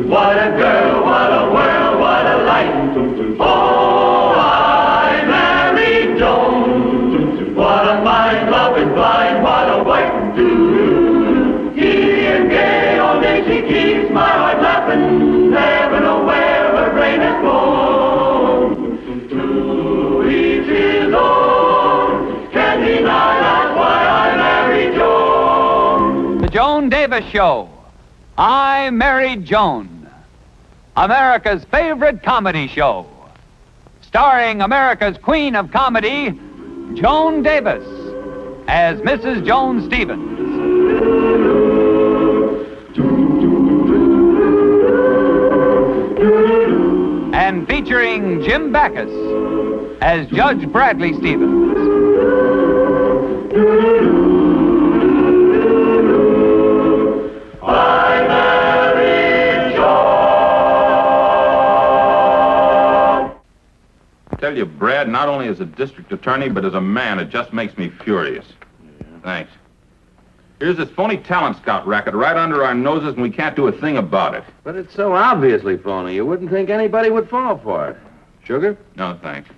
What a girl, what a world, what a life. Oh, I married Joan. What a mind, loving, blind, what a wife. Easy and gay, all day she keeps my heart laughing. Never know where her brain has gone. To each his own. Can't deny that's why I married Joan. The Joan Davis Show. I Married Joan. America's favorite comedy show. Starring America's queen of comedy, Joan Davis, as Mrs. Joan Stevens. And featuring Jim Backus as Judge Bradley Stevens. I married Joan. I tell you, Brad, not only as a district attorney, but as a man, it just makes me furious. Thanks. Here's this phony talent scout racket right under our noses, and we can't do a thing about it. But it's so obviously phony, you wouldn't think anybody would fall for it. Sugar? No, thanks.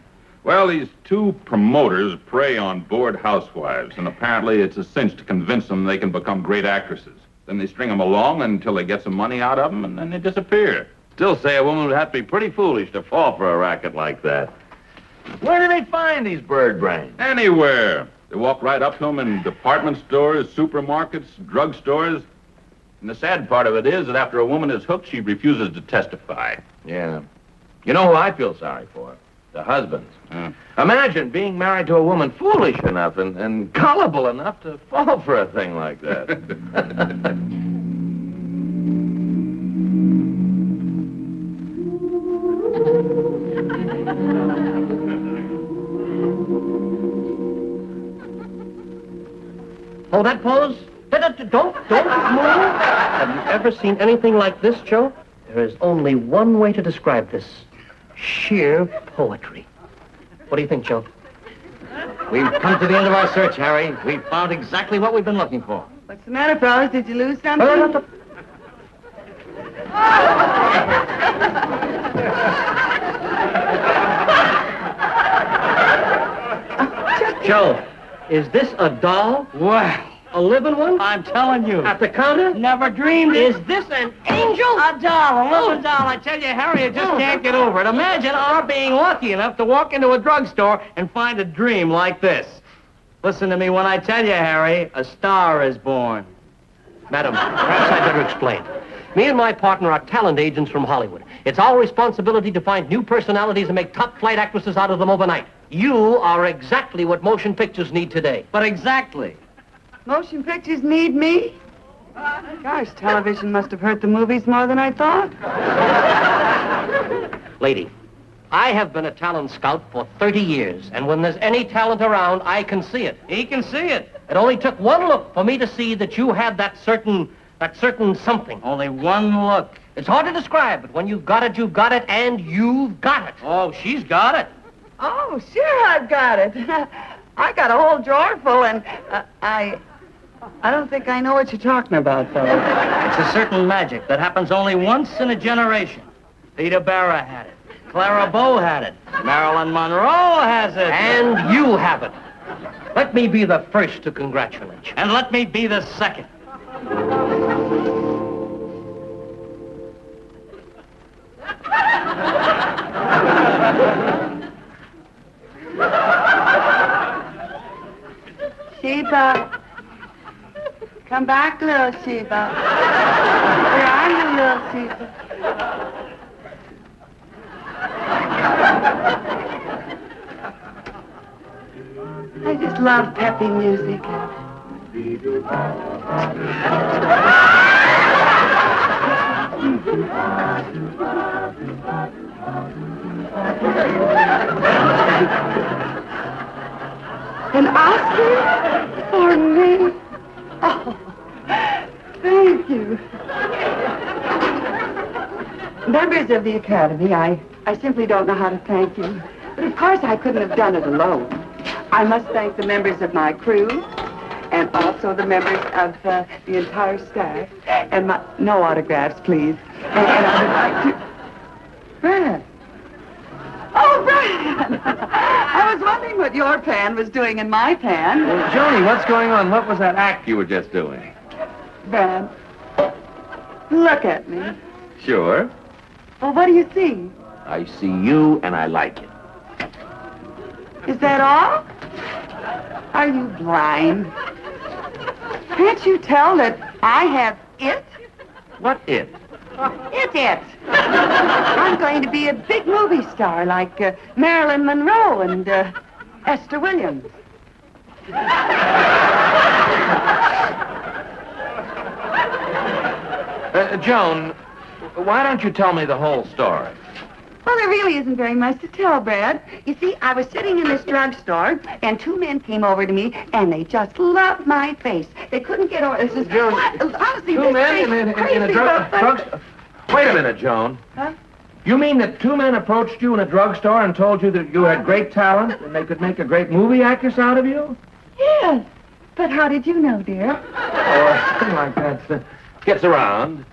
Well, these two promoters prey on bored housewives, and apparently it's a cinch to convince them they can become great actresses. Then they string them along until they get some money out of them, and then they disappear. Still say a woman would have to be pretty foolish to fall for a racket like that. Where do they find these bird brains? Anywhere. They walk right up to them in department stores, supermarkets, drugstores. And the sad part of it is that after a woman is hooked, she refuses to testify. Yeah. You know who I feel sorry for? The husbands. Imagine being married to a woman foolish enough and gullible enough to fall for a thing like that. Hold that pose. Don't move. Have you ever seen anything like this, Joe? There is only one way to describe this. Sheer poetry. What do you think, Joe? We've come to the end of our search, Harry. We've found exactly what we've been looking for. What's the matter, fellas? Did you lose something? Joe, is this a doll? Well, A living one? I'm telling you. At the counter? Never dreamed it. Is this an angel? A doll, a little doll. I tell you, Harry, I just can't get over it. Imagine our being lucky enough to walk into a drugstore and find a dream like this. Listen to me when I tell you, Harry, a star is born. Madam, perhaps I'd better explain. Me and my partner are talent agents from Hollywood. It's our responsibility to find new personalities and make top-flight actresses out of them overnight. You are exactly what motion pictures need today. But exactly. Motion pictures need me? Gosh, television must have hurt the movies more than I thought. Lady, I have been a talent scout for 30 years, and when there's any talent around, I can see it. He can see it. It only took one look for me to see that you had that certain something. Only one look. It's hard to describe, but when you've got it, and you've got it. Oh, she's got it. Oh, sure I've got it. I got a whole drawer full, and I don't think I know what you're talking about, fellas. It's a certain magic that happens only once in a generation. Theda Bara had it. Clara Bow had it. Marilyn Monroe has it. And you have it. Let me be the first to congratulate you. And let me be the second. Sheba. Come back, little Sheba. Where are you, little Sheba? I just love peppy music. An Oscar for me? Oh, thank you. Members of the Academy, I simply don't know how to thank you. But of course I couldn't have done it alone. I must thank the members of my crew and also the members of the entire staff. And no autographs, please. And I would like to... Brad. Oh, Brad! I was wondering what your pan was doing in my pan. Well, Joni, what's going on? What was that act you were just doing? Brad, look at me. Sure. Well, what do you see? I see you, and I like it. Is that all? Are you blind? Can't you tell that I have it? What it? It. I'm going to be a big movie star like Marilyn Monroe and Esther Williams. Joan, why don't you tell me the whole story? Well, there really isn't very much to tell, Brad. You see, I was sitting in this drugstore, and two men came over to me, and they just loved my face. They couldn't get over... This is... Joan, honestly, two men in a drugstore? Wait a minute, Joan. Huh? You mean that two men approached you in a drugstore and told you that you had great talent and they could make a great movie actress out of you? Yes. But how did you know, dear? Oh, something like that gets around.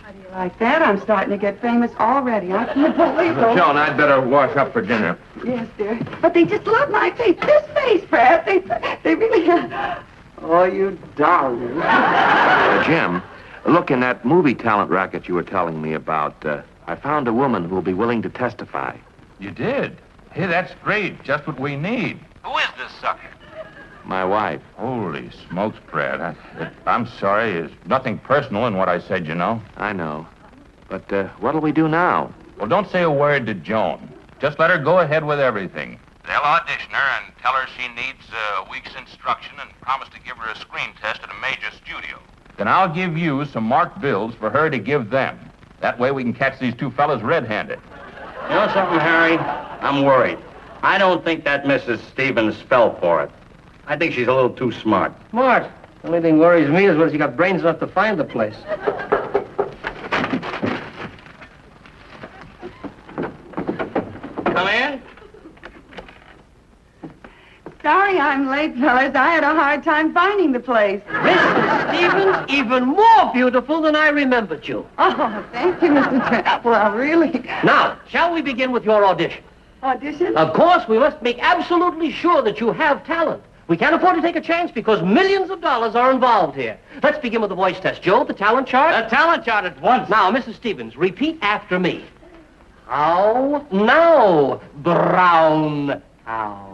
How do you like that? I'm starting to get famous already. I can't believe it. Joan, I'd better wash up for dinner. Yes, dear. But they just love my face. This face, Brad. They really... Oh, you darling. Jim, look, in that movie talent racket you were telling me about, I found a woman who will be willing to testify. You did? Hey, that's great. Just what we need. Who is this sucker? My wife. Holy smokes, Brad. I'm sorry. There's nothing personal in what I said, you know. I know. But what'll we do now? Well, don't say a word to Joan. Just let her go ahead with everything. They'll audition her and tell her she needs a week's instruction and promise to give her a screen test at a major studio. Then I'll give you some marked bills for her to give them. That way we can catch these two fellas red-handed. You know something, Harry? I'm worried. I don't think that Mrs. Stevens fell for it. I think she's a little too smart. Smart. The only thing worries me is whether she got brains enough to find the place. Come in. Sorry I'm late, fellas. I had a hard time finding the place. Mrs. Stevens, even more beautiful than I remembered you. Oh, thank you, Mr. Trent. Well, really. Now, shall we begin with your audition? Audition? Of course, we must make absolutely sure that you have talent. We can't afford to take a chance because millions of dollars are involved here. Let's begin with the voice test. Joe, the talent chart? The talent chart at once. Now, Mrs. Stevens, repeat after me. How now, brown cow?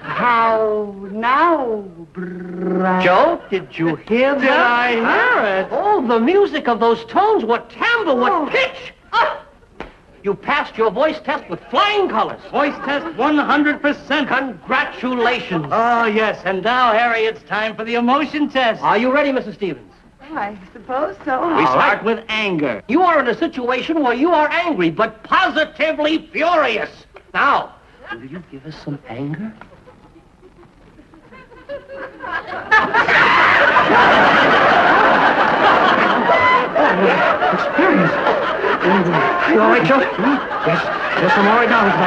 How now, Brad? Joe, did you hear that? Did I hear it? Oh, the music of those tones, what timbre, what pitch! Ah! You passed your voice test with flying colors. Voice test 100%. Congratulations. Oh, yes. And now, Harry, it's time for the emotion test. Are you ready, Mrs. Stevens? I suppose so. We All start right. with anger. You are in a situation where you are angry, but positively furious. Now, will you give us some anger? Experience. You all right, Joe? Yes, I'm all right now. It's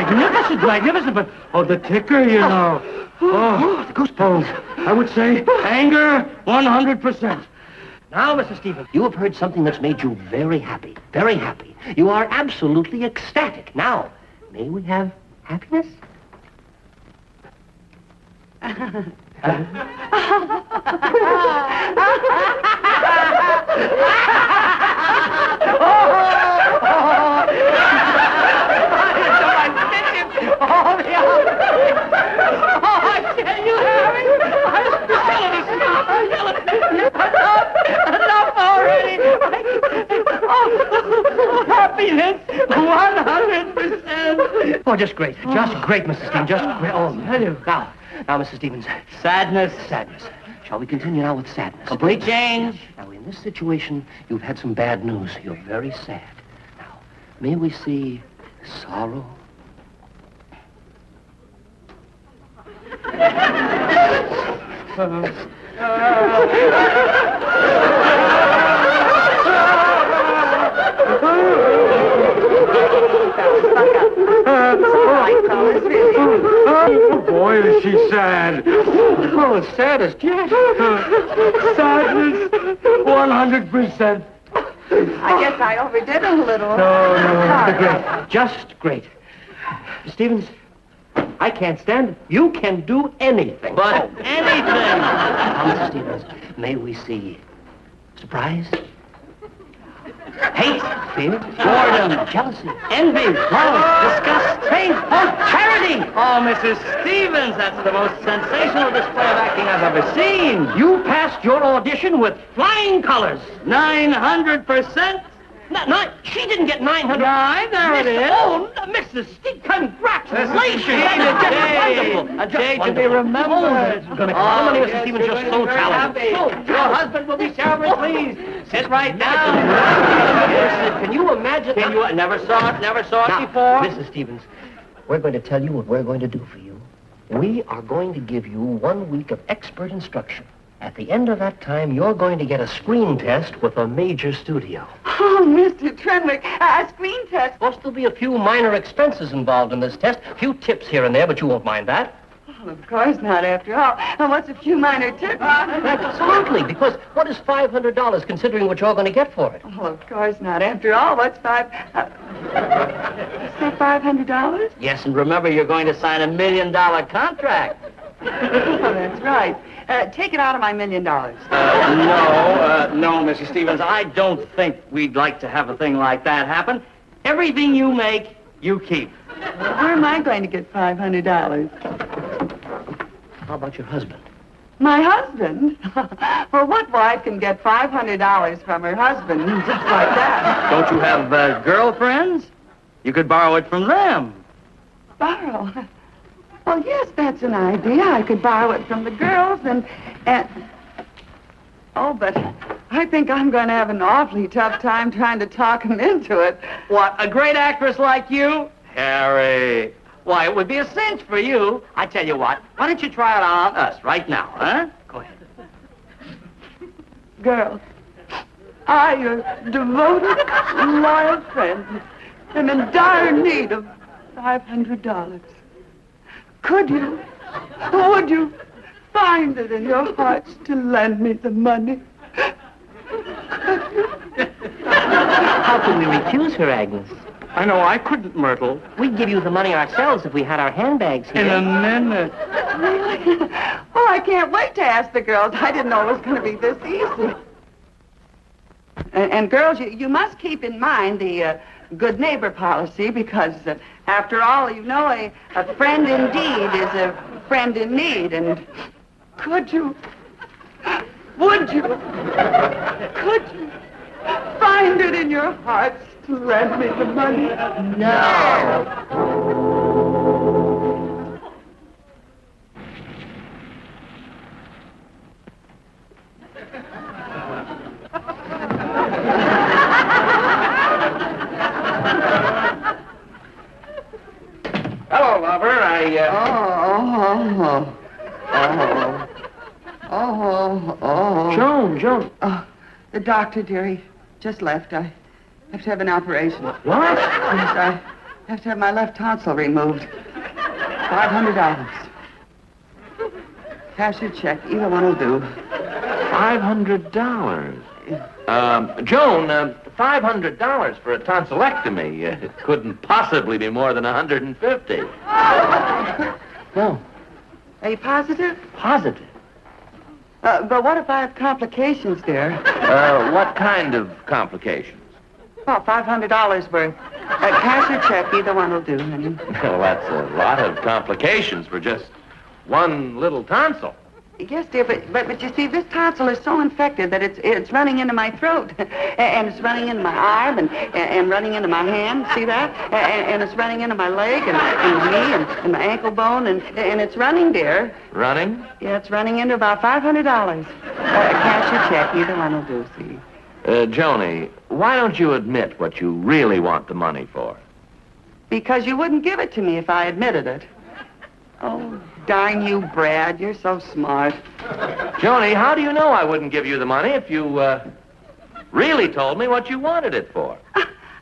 magnificent, but, the ticker, you know. Oh, the goosebumps. I would say anger 100%. Now, Mrs. Stevens, you have heard something that's made you very happy. Very happy. You are absolutely ecstatic. Now, may we have happiness? Enough already. Happiness 100%. Oh, just great. Just great, Mrs. Stevens. Just great. Oh, now, Mrs. Stevens. Sadness. Sadness. Shall we continue now with sadness? Complete change. Now, in this situation, you've had some bad news. You're very sad. Now, may we see sorrow? All right, fellas, really. Boy, is she sad. Oh, as sad as Jack. Sadness, 100%. I guess I overdid it a little. No. Great. Just great. Stevens, I can't stand it. You can do anything. But anything. Now, Mr. Stevens, may we see surprise, hate, fear, Boredom. jealousy, Envy, love, disgust, faith, hope, charity. Oh, Mrs. Stevens, that's the most sensational display of acting I've ever seen. You passed your audition with flying colors. 900%. No, she didn't get 900. Right, there it is. Oh, Mrs. Steve, congratulations. A day to be remembered. Oh, that's going to come. Mrs. Stevens, you're so talented. Your husband will be showered, please. Sit right down. Can you imagine? Can you? Never saw it Now, before. Mrs. Stevens, we're going to tell you what we're going to do for you. We are going to give you 1 week of expert instruction. At the end of that time, you're going to get a screen test with a major studio. Oh, Mr. Trenwick, a screen test. Of course, there'll be a few minor expenses involved in this test. A few tips here and there, but you won't mind that. Well, of course not, after all. And what's a few minor tips? Absolutely, because what is $500 considering what you're going to get for it? Well, of course not. After all, what's you say $500? Yes, and remember, you're going to sign $1 million contract. Oh, that's right. Take it out of my $1 million. No, Mrs. Stevens, I don't think we'd like to have a thing like that happen. Everything you make, you keep. Where am I going to get $500? How about your husband? My husband? Well, what wife can get $500 from her husband just like that? Don't you have girlfriends? You could borrow it from them. Borrow? Well, yes, that's an idea. I could borrow it from the girls and... Oh, but I think I'm going to have an awfully tough time trying to talk him into it. What, a great actress like you? Harry. Why, it would be a cinch for you. I tell you what, why don't you try it on us right now, huh? Go ahead. Girls, I, your devoted, loyal friend, am in dire need of $500. Could you, would you find it in your hearts to lend me the money? How can we refuse her, Agnes? I know I couldn't, Myrtle. We'd give you the money ourselves if we had our handbags here. In a minute. Really? Oh, I can't wait to ask the girls. I didn't know it was going to be this easy. And girls, you must keep in mind the good neighbor policy because, after all, you know, a friend indeed is a friend in need. And could you, would you, could you find it in your hearts to lend me the money? No. Hello, lover. Joan. Oh, the doctor, dearie, just left. I have to have an operation. What? Yes, I have to have my left tonsil removed. $500. Cash or check, either one will do. $500. Joan, $500 for a tonsillectomy. It couldn't possibly be more than $150. No. Are you positive? Positive. But what if I have complications, dear? What kind of complications? Well, $500 worth. Cash or check, either one will do, honey. Well, that's a lot of complications for just one little tonsil. Yes, dear, but you see, this tonsil is so infected that it's running into my throat, and it's running into my arm, and running into my hand. See that? And it's running into my leg, and my knee, and my ankle bone, and it's running, dear. Running? Yeah, it's running into about $500. Cash or check, either one will do. See. Joni, why don't you admit what you really want the money for? Because you wouldn't give it to me if I admitted it. Oh, darn you, Brad. You're so smart. Joni, how do you know I wouldn't give you the money if you, really told me what you wanted it for?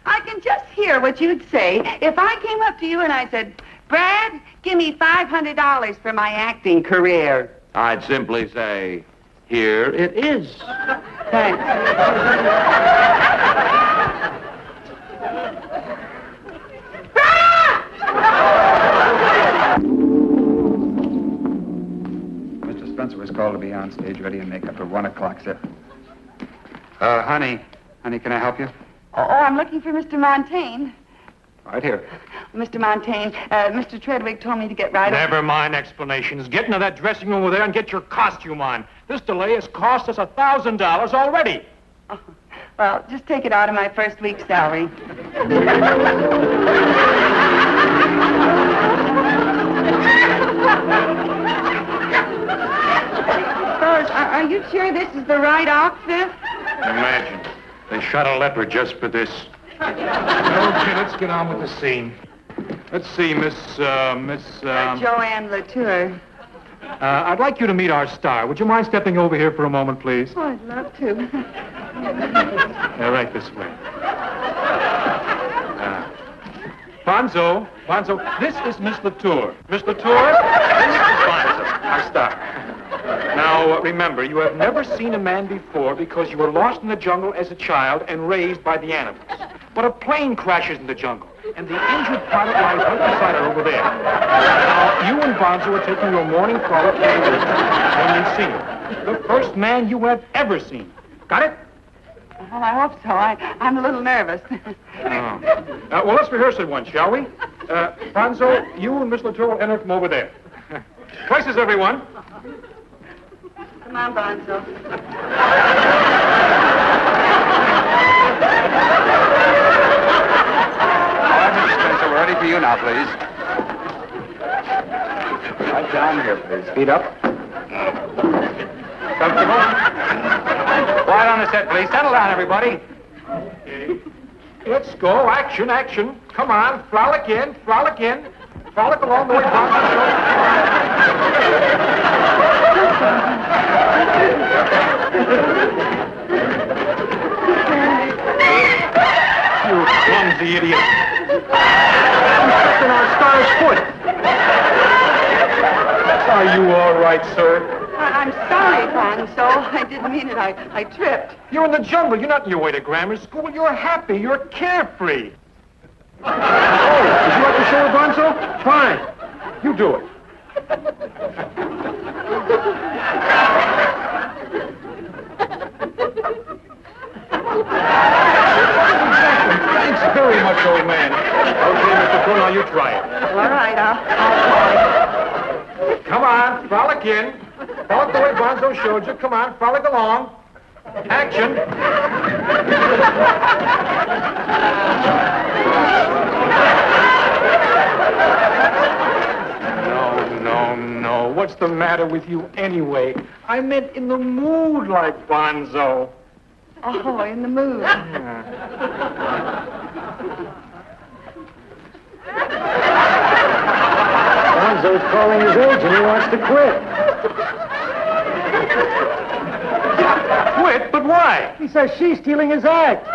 I can just hear what you'd say if I came up to you and I said, Brad, give me $500 for my acting career. I'd simply say, here it is. Thanks. Mr. Spencer was called to be on stage ready and makeup at 1 o'clock, sir. Honey, can I help you? Oh, I'm looking for Mr. Montaigne. Right here. Mr. Montaigne, Mr. Treadwig told me to get right Never mind explanations. Get into that dressing room over there and get your costume on. This delay has cost us $1,000 already. Oh, well, just take it out of my first week's salary. Fellas, are you sure this is the right outfit? Imagine. They shot a leopard just for this. Okay, let's get on with the scene. Let's see, Miss... Joanne Latour. I'd like you to meet our star. Would you mind stepping over here for a moment, please? Oh, I'd love to. Right this way. Bonzo, this is Miss Latour. Miss Latour, this is Bonzo, our star. Now, remember, you have never seen a man before because you were lost in the jungle as a child and raised by the animals. But a plane crashes in the jungle, and the injured pilot lies right beside her over there. Now, you and Bonzo are taking your morning frolic to the woods when you see him. The first man you have ever seen. Got it? Well, I hope so. I'm a little nervous. Well, let's rehearse it once, shall we? Bonzo, you and Miss Latour will enter from over there. Places, everyone. Come on, Bonzo. All right, Mr. Spencer, we're ready for you now, please. Right down here, please. Feet up. Comfortable? Quiet on the set, please. Settle down, everybody. Okay. Let's go. Action, action. Come on. Frolic in. Frolic in. Frolic along the way. You clumsy idiot. I'm stepping on Star's foot. Are you all right, sir? I'm sorry, Bonzo. I didn't mean it. I tripped. You're in the jungle. You're not on your way to grammar school. You're happy. You're carefree. Oh, would you like to show her, Bonzo? Fine. You do it. Thanks very much, old man. Okay, Mr. Poole, now you try it. All right, I'll try. Come on, frolic in. Frolic the way Bonzo showed you. Come on, frolic along. Action. No. What's the matter with you anyway? I meant in the mood like Bonzo. Oh, in the mood. Bonzo's calling his age and he wants to quit. Quit? But why? He says she's stealing his act.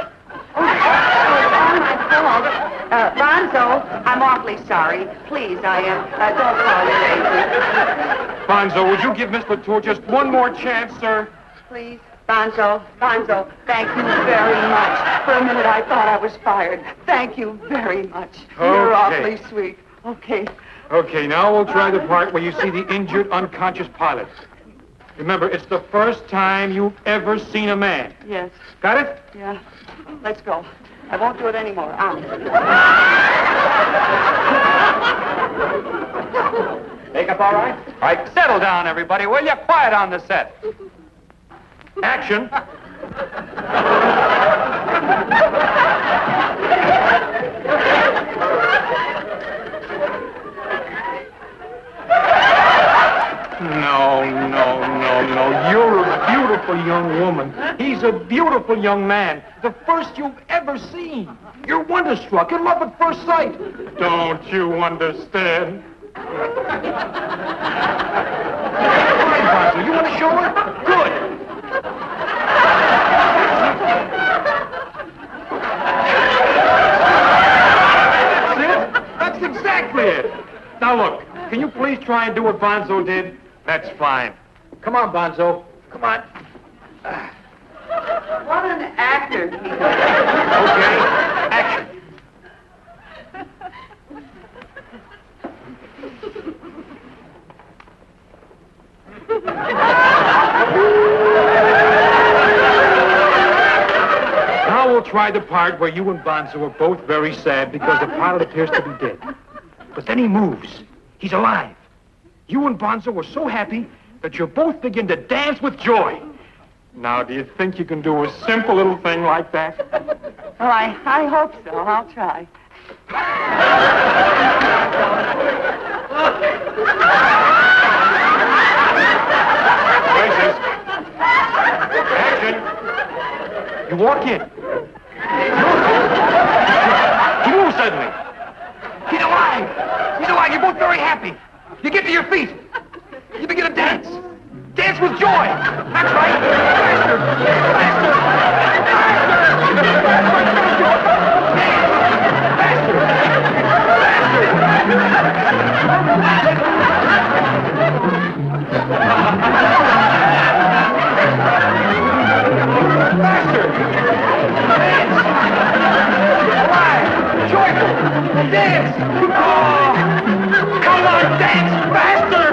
Oh, all my fault. Bonzo, I'm awfully sorry. Please, I am. Don't call me lazy. Bonzo, would you give Miss Latour just one more chance, sir? Please. Bonzo, thank you very much. For a minute, I thought I was fired. Thank you very much. You're Okay. awfully sweet. Okay. Okay, now we'll try the part where you see the injured, unconscious pilot. Remember, it's the first time you've ever seen a man. Yes. Got it? Yeah. Let's go. I won't do it anymore. Makeup all right? All right, settle down, everybody, will you? Quiet on the set. Action. No. You're a beautiful young woman. He's a beautiful young man. The first you've ever seen. You're wonderstruck, in love at first sight. Don't you understand? Fine, Bonzo. You want to show her? Good. That's it. That's exactly it. please try and do what Bonzo did? That's fine. Come on, Bonzo. Come on. What an actor he is. Okay, action. Now we'll try the part where you and Bonzo are both very sad because the pilot appears to be dead. But then he moves. He's alive. You and Bonzo are so happy that you both begin to dance with joy. Now, do you think you can do a simple little thing like that? Well, I hope so. I'll try. Places. Action. You walk in. He moves suddenly. He's alive. He's alive. You're both very happy. You get to your feet. You begin to dance. Dance with joy. That's right. Faster. Faster. Dance! Oh! Come on, dance faster!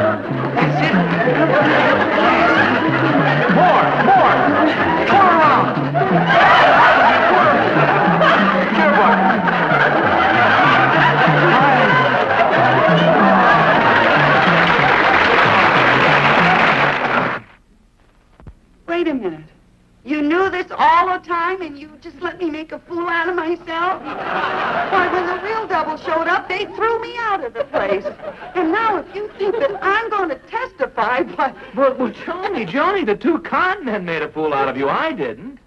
That's it. More! Turn around! Wait a minute. You knew this all the time, and you just let me make a fool out of myself? Why, when the real double showed up, they threw me out of the place. And now if you think that I'm going to testify, why... Well, Joni, the two con men made a fool out of you. I didn't.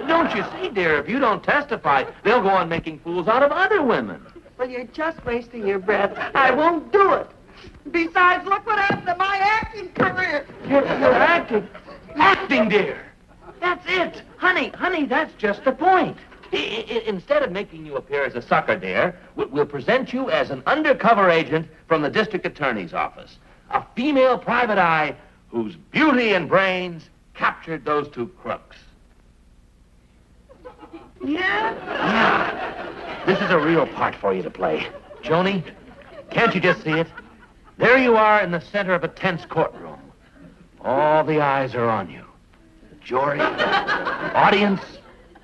Don't you see, dear, if you don't testify, they'll go on making fools out of other women. Well, you're just wasting your breath. I won't do it. Besides, look what happened to my acting career. You're acting. Acting, dear. That's it. Honey, that's just the point. Instead of making you appear as a sucker, dear, we'll present you as an undercover agent from the district attorney's office. A female private eye whose beauty and brains captured those two crooks. Yeah? Yeah. This is a real part for you to play. Joni, can't you just see it? There you are in the center of a tense courtroom. All the eyes are on you. The jury, the audience,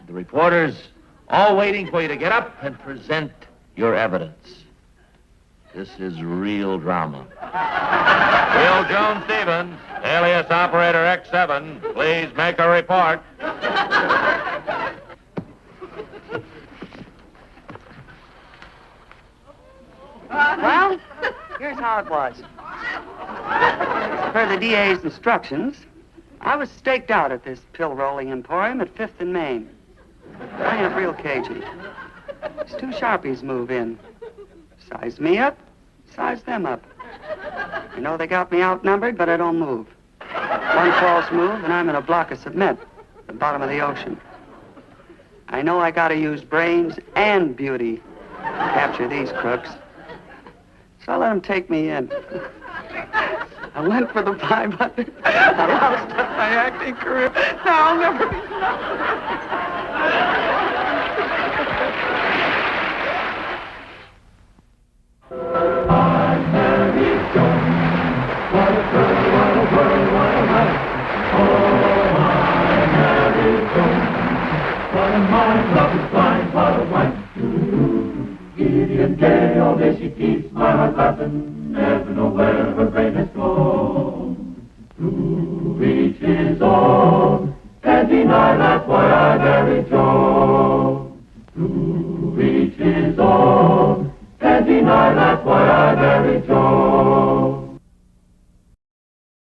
the reporters, all waiting for you to get up and present your evidence. This is real drama. Will Joan Stevens, alias Operator X7, please make a report. Well, here's how it was. Per the DA's instructions, I was staked out at this pill-rolling emporium at 5th and Main. I ain't real cagey. These two Sharpies move in. Size me up, size them up. I know they got me outnumbered, but I don't move. One false move, and I'm in a block of cement at the bottom of the ocean. I know I gotta use brains and beauty to capture these crooks. So I let them take me in. I went for the 500. I lost my acting career. Now I'll never be... I married Joan. What a girl, what a world, what a life. Oh, I married Joan. What a mind, love is blind, what a wife. Giddy and gay, all day she keeps my heart laughing. Never know where her brain has gone. To each his own. Can't deny that's why I married Joan. To each his own. Can't deny that's why I married Joan.